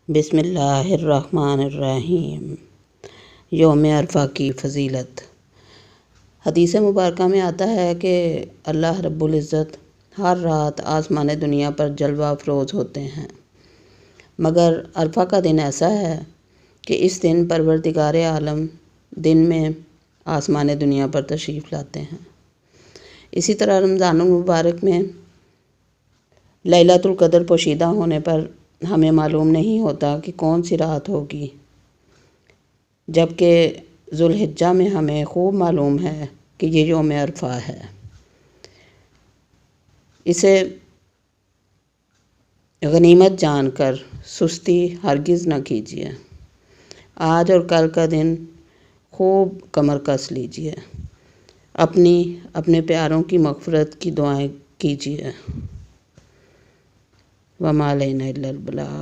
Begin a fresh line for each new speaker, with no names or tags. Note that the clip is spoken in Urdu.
بسم اللہ الرحمن الرحیم۔ یوم عرفہ کی فضیلت۔ حدیث مبارکہ میں آتا ہے کہ اللہ رب العزت ہر رات آسمان دنیا پر جلوہ افروز ہوتے ہیں، مگر عرفہ کا دن ایسا ہے کہ اس دن پروردگار عالم دن میں آسمان دنیا پر تشریف لاتے ہیں۔ اسی طرح رمضان المبارک میں لیلۃ القدر پوشیدہ ہونے پر ہمیں معلوم نہیں ہوتا کہ کون سی رات ہوگی، جبکہ ذوالحجہ میں ہمیں خوب معلوم ہے کہ یہ یوم عرفہ ہے۔ اسے غنیمت جان کر سستی ہرگز نہ کیجیے۔ آج اور کل کا دن خوب کمر کس لیجیے، اپنے پیاروں کی مغفرت کی دعائیں کیجیے۔ وما علینا الا البلاغ۔